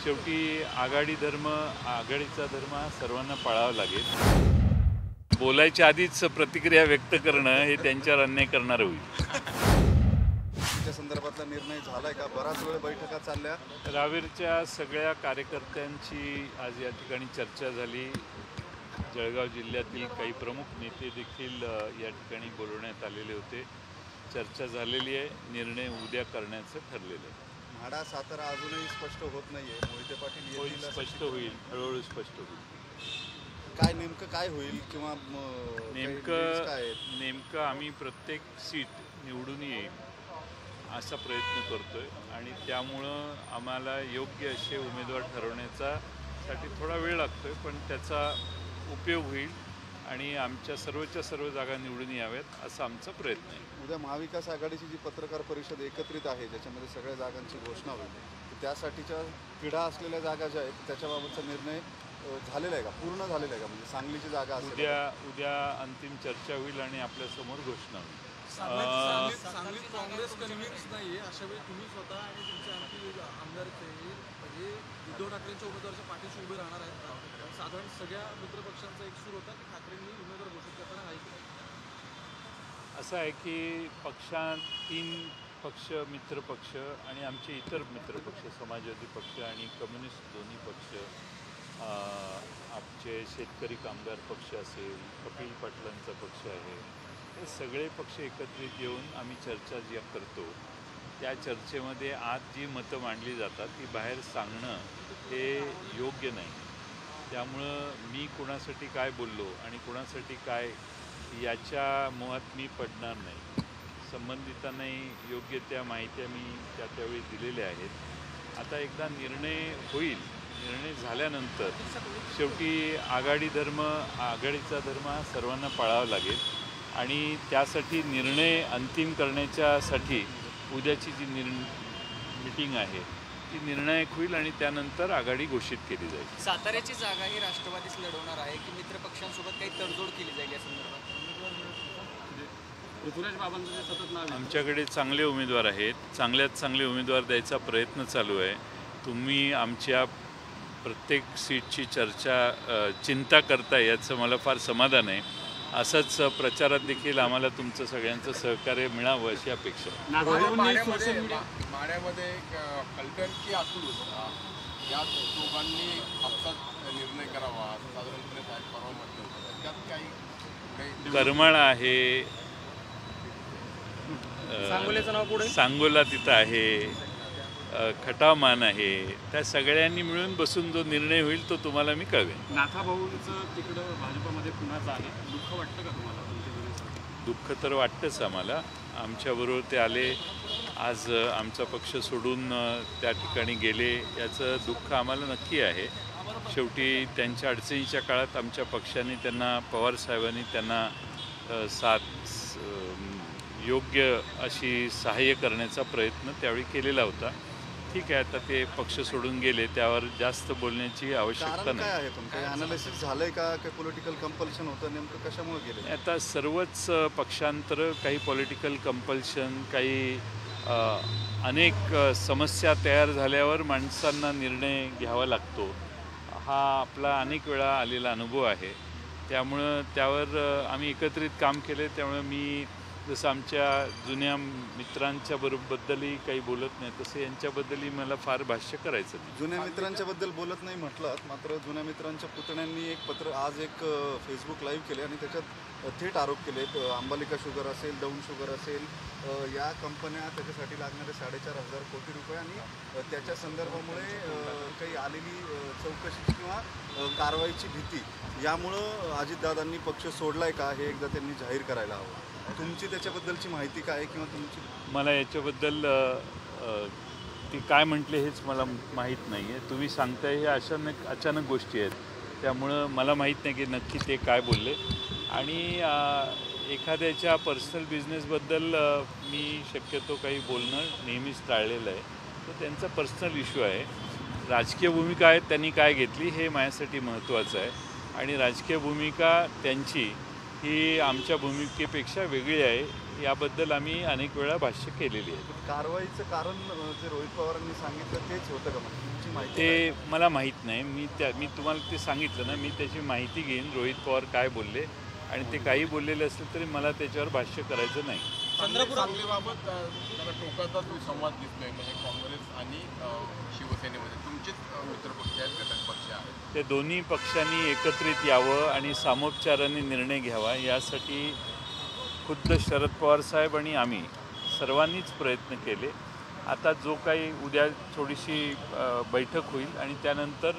शेवटी आघाडीचा धर्म हा सर्वांना पाळावा लागेल। बोलायच्या आधीच प्रतिक्रिया व्यक्त करणं हे त्यांच्यावर अन्याय करणारं होईल। त्या संदर्भातला निर्णय झालाय का? बराच वेळ बैठका चालल्या। रावेरच्या सगळ्या कार्यकर्त्यांची आज या ठिकाणी चर्चा झाली। जळगाव जिल्ह्यातील काही प्रमुख नेते देखील या ठिकाणी बोलवण्यात आलेले होते। चर्चा झालेली आहे, निर्णय उद्या करण्याचं ठरलेलं आहे। म्हाडा सातारा अजूनही स्पष्ट होत नाहीये। मोहिते पाटील येतील, स्पष्ट होईल, हळूहळू स्पष्ट होईल। काय नेमकं काय होईल किंवा नेमकं आम्ही प्रत्येक सीट निवडून येईल असा प्रयत्न करतोय आणि त्यामुळं आम्हाला योग्य असे उमेदवार ठरवण्यासाठी थोडा वेळ लागतोय, पण त्याचा उपयोग होईल आणि आमच्या सर्वच्या सर्व जागा निवडून याव्यात असा आमचा प्रयत्न आहे। उद्या महाविकास आघाडीची जी पत्रकार परिषद एकत्रित आहे, ज्याच्यामध्ये सगळ्या जागांची घोषणा होईल, त्यासाठीच्या पिढा असलेल्या जागा ज्या आहेत त्याच्याबाबतचा निर्णय झालेला आहे का? पूर्ण झालेला आहे का? म्हणजे सांगलीची जागा उद्या अंतिम चर्चा होईल आणि आपल्यासमोर घोषणा होईल। सांगलीत काँग्रेस कन्व्हिन्स नाहीये, अशा वेळी तुम्ही स्वतः आणि तुमचे आणखी आमदार म्हणजे उद्धव ठाकरेंच्या उमेदवाराच्या पाठीशी उभे राहणार आहेत। साधारण सगळ्या मित्रपक्षांचा एक सूर होता की ठाकरेंनी उमेदवार घोषित करताना आहे की असं आहे की 3 पक्ष, मित्रपक्ष आणि आमचे इतर मित्रपक्ष, समाजवादी पक्ष आणि कम्युनिस्ट दोन्ही पक्ष, आमचे शेतकरी कामगार पक्ष असेल, कपिल पाटलांचा पक्ष आहे, हे सगळे पक्ष एकत्रित येऊन आम्ही चर्चा जी करतो त्या चर्चेमध्ये आज जी मतं मांडली जातात ती बाहेर सांगणं हे योग्य नाही। त्यामुळं मी कोणासाठी काय बोललो आणि कोणासाठी काय याच्या मोहात मी पडणार नाही। संबंधितांनाही योग्य त्या माहित्या मी त्यावेळी दिलेल्या आहेत। आता एकदा निर्णय होईल, निर्णय झाल्यानंतर शेवटी आघाडीचा धर्म हा सर्वांना पाळावा लागेल आणि त्यासाठी निर्णय अंतिम करण्याच्यासाठी उद्याची जी मीटिंग आहे ती निर्णायक होईल आणि त्यानंतर आघाडी घोषित केली जाईल। साताऱ्याची जागा ही राष्ट्रवादीच लढवणार आहे की मित्रपक्षांसोबत काही तडजोड केली जाईल या संदर्भात? आमच्याकडे चांगले उमेदवार आहेत, चांगल्यात चांगले उमेदवार द्यायचा प्रयत्न चालू आहे। तुम्ही आमच्या प्रत्येक सीटची चिंता करताय याचं मला फार समाधान आहे। असंच प्रचारात देखील आम्हाला तुमचं सगळ्यांचं सहकार्य मिळावं अशी अपेक्षा आहे। माड्यामध्ये कलटण की अतुल या दोघांनी आपसात निर्णय करावा साधारणपणे परवा म्हटलं, त्यात काही करमाळ आहे, सांगोला तिथं आहे, खटावमान आहे, त्या सगळ्यांनी मिळून बसून जो निर्णय होईल तो तुम्हाला मी कळवेन। नाथाभाऊंचं तिकडं भाजपमध्ये पुन्हा आहे, दुःख वाटतं का तुम्हाला? दुःख तर वाटतंच आम्हाला। आमच्याबरोबर ते आले, आज आमचा पक्ष सोडून त्या ठिकाणी गेले, याचं दुःख आम्हाला नक्की आहे। शेवटी त्यांच्या अडचणीच्या काळात आमच्या पक्षाने त्यांना, पवारसाहेबांनी त्यांना योग्य अशी सहाय्य करण्याचा प्रयत्न त्यावेळी केलेला होता। ठीक आहे, आता ते पक्ष सोडून गेले, त्यावर जास्त बोलण्याची आवश्यकता नाही। काही अनालिसिस झालंय का? काही पॉलिटिकल कंपल्शन होतं, नेमकं कशामुळे गेले? आता सर्वच पक्षांतर, काही पॉलिटिकल कंपल्शन, काही अनेक समस्या तयार झाल्यावर माणसांना निर्णय घ्यावा लागतो, हा आपला अनेक वेळा आलेला अनुभव आहे। त्यामुळं त्यावर आम्ही एकत्रित काम केले। त्यामुळे मी जसं आमच्या जुन्या मित्रांच्या बद्दलही काही बोलत नाही, तसं यांच्याबद्दलही मला फार भाष्य करायचं नाही। जुन्या मित्रांच्याबद्दल बोलत नाही म्हटलं, मात्र जुन्या मित्रांच्या पुतण्यांनी आज एक फेसबुक लाईव्ह केले आणि त्याच्यात थेट आरोप केले। अंबालिका शुगर असेल, डाऊन शुगर असेल, या कंपन्या त्याच्यासाठी लागणारे 4,500 कोटी रुपये आणि त्याच्या संदर्भामुळे काही आलेली चौकशी किंवा कारवाईची भीती, यामुळं अजितदादांनी पक्ष सोडलाय का हे एकदा त्यांनी जाहीर करायला हवं। तुमची त्याच्याबद्दलची माहिती काय किंवा तुमची? मला याच्याबद्दल ती काय म्हटले हेच मला माहीत नाही आहे। तुम्ही सांगताय हे अचानक गोष्टी आहेत, त्यामुळं मला माहीत नाही की नक्की ते काय बोलले। आणि एखाद्याच्या पर्सनल बिझनेसबद्दल मी शक्यतो काही बोलणं नेहमीच टाळलेलं आहे, तो त्यांचा पर्सनल इश्यू आहे। राजकीय भूमिका त्यांनी काय घेतली हे माझ्यासाठी महत्त्वाचं आहे आणि राजकीय भूमिका त्यांची ही आमच्या भूमिकेपेक्षा वेगळी आहे याबद्दल आम्ही अनेक वेळा भाष्य केलेली आहे. कारवाईचं कारण जे रोहित पवारांनी सांगितलं तेच होतं का? म्हणजे तुमची माहिती ते मला माहीत नाही. मी तुम्हाला ते सांगितलं ना, मी त्याची माहिती घेईन रोहित पवार काय बोलले, आणि ते काही बोललेले असले तरी मला त्याच्यावर भाष्य करायचं नाही. सांगलीबाबत जरा टोकाचा संवाद दिसतोय, म्हणजे काँग्रेस आणि शिवसेनेमध्ये तुमचेच मित्रपक्ष आहेत, घटक पक्ष आहेत. ते दोन्ही पक्षांनी एकत्रित यावं आणि सामोपचाराने निर्णय घ्यावा यासाठी खुद्द शरद पवार साहेब आणि आम्ही सर्वांनीच प्रयत्न केले. आता जो काही उद्या थोडीशी बैठक होईल आणि त्यानंतर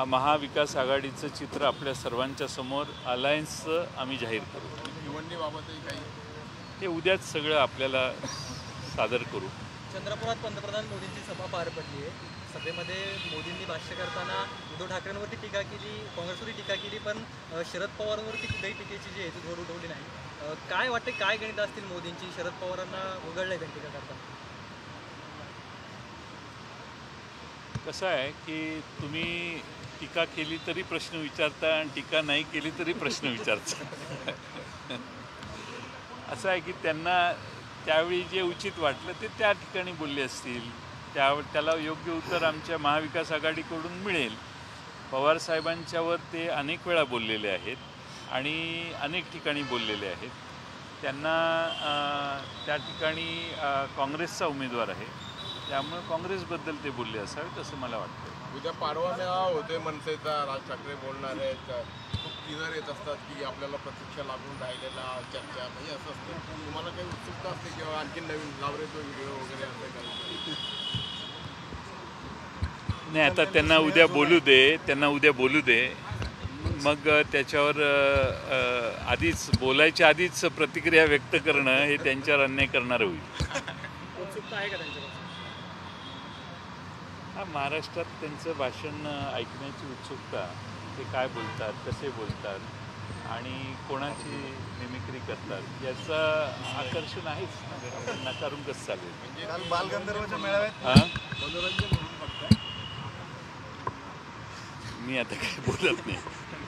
महाविकास आघाडीचं चित्र आपल्या सर्वांच्या समोर अलायन्सचं आम्ही जाहीर करू. भिवंडीबाबतही काही हे उद्याच सगळं आपल्याला सादर करू. चंद्रपुरात पंतप्रधान मोदींची सभा पार पडली आहे. सभेमध्ये मोदींनी भाष्य करताना उद्धव ठाकरेंवरती टीका केली, काँग्रेसवरती टीका केली, पण शरद पवारांवरती कुठल्याही टीकेची जी आहे ती जोर उठवली नाही. काय वाटते, काय गणित असतील मोदींची? शरद पवारांना उघडलंय त्यांनी टीका करताना. कसं आहे की तुम्ही टीका केली तरी प्रश्न विचारता आणि टीका नाही केली तरी प्रश्न विचारता. असं आहे की त्यांना त्यावेळी जे उचित वाटलं ते त्या ठिकाणी बोलले असतील. त्याला योग्य उत्तर आमच्या महाविकास आघाडीकडून मिळेल. पवारसाहेबांच्यावर ते अनेक वेळा बोललेले आहेत आणि अनेक ठिकाणी बोललेले आहेत. त्यांना त्या ठिकाणी काँग्रेसचा उमेदवार आहे, त्यामुळे काँग्रेसबद्दल ते बोलले असावेत असं मला वाटतं. उद्या पारवा मेळावा होते मनसेचा, राज ठाकरे बोलणार आहेत. खूप टीजर येत असतात की आपल्याला प्रतीक्षा लागून राहिलेला चर्चा, म्हणजे असं असतं. तुम्हाला काही उत्सुकता असते किंवा आणखी नवीन लावरेतो व्हिडिओ वगैरे असं काही? नाही, आता त्यांना उद्या बोलू दे. मग त्याच्यावर आधीच बोलायच्या आधीच प्रतिक्रिया व्यक्त करणं हे त्यांच्यावर अन्याय करणारं होईल. उत्सुकता आहे का त्यांच्याकडे? महाराष्ट्रात त्यांचं भाषण ऐकण्याची उत्सुकता, ते काय बोलतात, कसे बोलतात आणि कोणाची मिमिक्री करतात याचं आकर्षण आहेच ना. आपण नाकारून कसं चालेल. काल बालगंधर्वच्या मेळाव्यात मनोरंजन म्हणून फक्त मी आता काही बोलत नाही.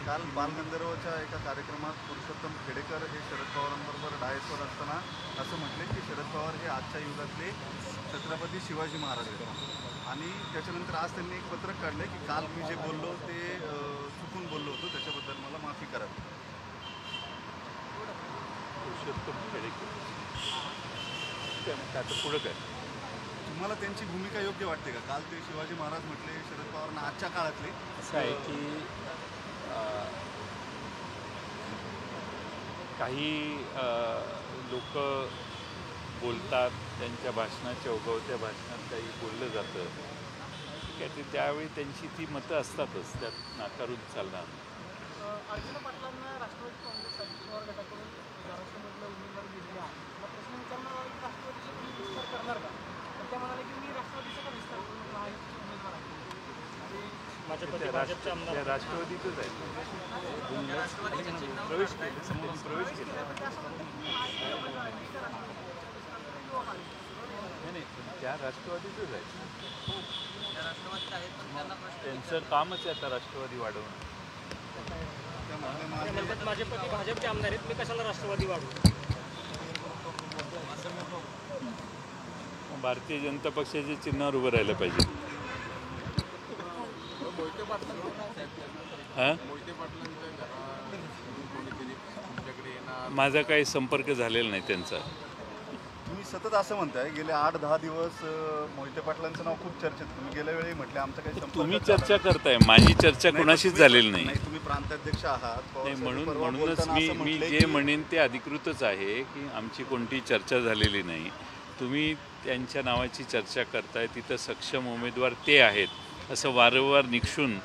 काल बालगंधर्वच्या एका कार्यक्रमात पुरुषोत्तम खेडेकर हे शरद पवारांबरोबर डायसवर असताना असं म्हटले की शरद पवार हे आजच्या युगातले छत्रपती शिवाजी महाराज आहेत. आणि त्याच्यानंतर आज त्यांनी एक पत्रक काढलं की काल मी जे बोललो ते चुकून बोललो होतो, त्याच्याबद्दल मला माफी करावी. पुरुषोत्तम खेडेकर आता पुढं काय? तुम्हाला त्यांची भूमिका योग्य वाटते का? काल ते शिवाजी महाराज म्हटले शरद पवारांना आजच्या काळातले. असं आहे की काही लोक बोलतात, त्यांच्या भाषणाच्या ओघवत्या भाषणात काही बोललं जातं. ठीक आहे, ते त्यावेळी त्यांची ती मतं असतातच, त्यात नाकारून चालणार. अर्जुन पाटलांना राष्ट्रवादी काँग्रेस अजित पवार गटाकडून महाराष्ट्रामधलं उमेदवारी दिलेली आहे. मला प्रश्न विचारणार आहे की राष्ट्रवादीचा विस्तार करणार का? तर त्या म्हणाले की मी राष्ट्रवादीचा का विस्तार करून महायुतीचे उमेदवार आहे. त्या राष्ट्रवादीतच आहे. प्रवेश केले, समोरून प्रवेश केला. नाही, त्या राष्ट्रवादीतच आहे. त्यांचं कामच आहे आता राष्ट्रवादी वाढवणं. माझे पती भाजपचे आमदार आहेत, मी कशाला राष्ट्रवादी वाढवू? भारतीय जनता पक्षाच्या चिन्हावर उभं राहिलं पाहिजे. मोहिते हां, पाटलांच्या घराकडून कोणीतरी तुमच्याकडे येणार? माझा काही संपर्क झालेला नाही त्यांचा. तुम्ही सतत असं म्हणताय गेले 8-10 दिवस मोहिते पाटलांचं नाव खूप चर्चेत. तुम्ही गेल्या वेळी म्हटले आमचा काही संपर्क तुम्ही झाला चर्चा करताय, माझी चर्चा नाही. कोणाशीच तुम्ही- झालेली नाही. नाही, तुम्ही प्रांताध्यक्ष आहात. नाही, परवा म्हणूनच बोलताना असं मी म्हटलंय जे की म्हणेन ते अधिकृतच आहे की आमची कोणती चर्चा झालेली नाही. तुम्ही त्यांच्या नावाची चर्चा करताय, तिथं सक्षम उमेदवार ते आहेत असं वारंवार निक्षून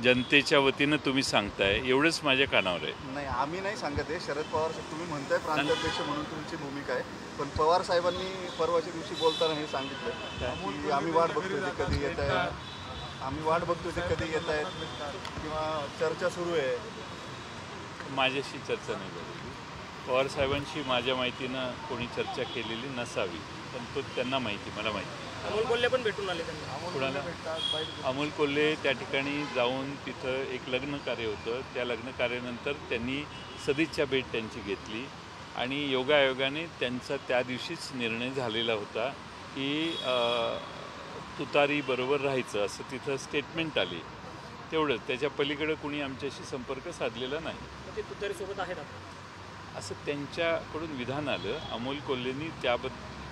जनतेच्या वतीनं तुम्ही सांगताय, एवढंच माझ्या कानावर आहे. नाही, आम्ही नाही सांगत आहे. शरद पवार तुम्ही म्हणताय प्रांताध्यक्ष म्हणून तुमची भूमिका आहे, पण पवार साहेबांनी परवाच्या दिवशी बोलताना हे सांगितलं की आम्ही वाट बघतोय ते कधी येत आहेत, आम्ही वाट बघतोय ते कधी येत आहेत किंवा चर्चा सुरू आहे. माझ्याशी चर्चा नाही झालेली. पवार साहेबांशी माझ्या माहितीनं कोणी चर्चा केलेली नसावी, पण तो त्यांना माहिती, मला माहिती. अमोल कोल्हे पण भेटून आले त्यांना. कुणाला? अमोल कोल्हे त्या ठिकाणी जाऊन तिथं एक लग्न कार्य होतं, त्या लग्न कार्यानंतर त्यांनी सदिच्छा भेट त्यांची घेतली आणि योगायोगाने त्यांचा त्या दिवशीच निर्णय झालेला होता की तुतारी बरोबर राहायचं असं तिथं स्टेटमेंट आली. तेवढंच, त्याच्या पलीकडे कुणी आमच्याशी संपर्क साधलेला नाही. ते तुतारीसोबत आहेत असं त्यांच्याकडून विधान आलं. अमोल कोल्हेंनी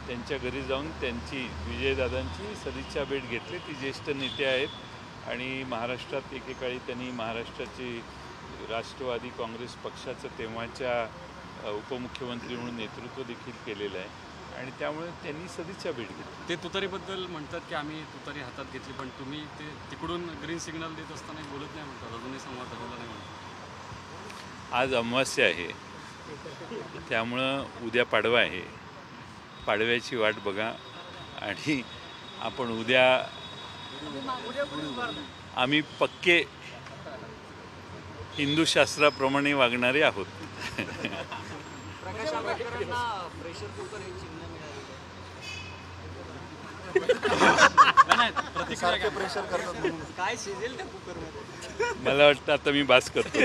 त्यांच्या घरी जाऊन त्यांची, विजयदादांची सदिच्छा भेट घेतली. ती ज्येष्ठ नेते आहेत आणि महाराष्ट्रात एकेकाळी त्यांनी महाराष्ट्राची राष्ट्रवादी काँग्रेस पक्षाचं तेव्हाच्या उपमुख्यमंत्री म्हणून नेतृत्व देखील केलेलं आहे आणि त्यामुळे त्यांनी सदिच्छा भेट घेतली. ते तुतारीबद्दल म्हणतात की आम्ही तुतारी हातात घेतली, पण तुम्ही ते तिकडून ग्रीन सिग्नल देत असताना बोलत नाही म्हणतात, अजूनही संवाद झालेला नाही म्हणतात. आज अमावास्या आहे, त्यामुळं उद्या पाडवा आहे. पाडव्याची वाट बघा आणि आपण उद्या आम्ही पक्के हिंदू शास्त्राप्रमाणे वागणारे आहोत. प्रकाश आंबेडकरांना प्रेशर कुकर हे चिन्ह मिळालेलं सारखे प्रेशर करतात म्हणून. काय शिजेल त्या कुकरमध्ये? मला वाटतं आता मी बास करतो.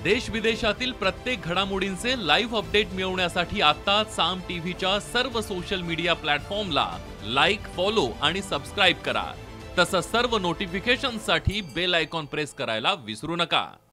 देश विदेशातील प्रत्येक घडामोडींचे लाईव्ह अपडेट मिळवण्यासाठी आता साम टीव्हीच्या सर्व सोशल मीडिया प्लॅटफॉर्मला लाईक, फॉलो आणि सबस्क्राईब करा. तसंच सर्व नोटिफिकेशनसाठी बेल आयकॉन प्रेस करायला विसरू नका.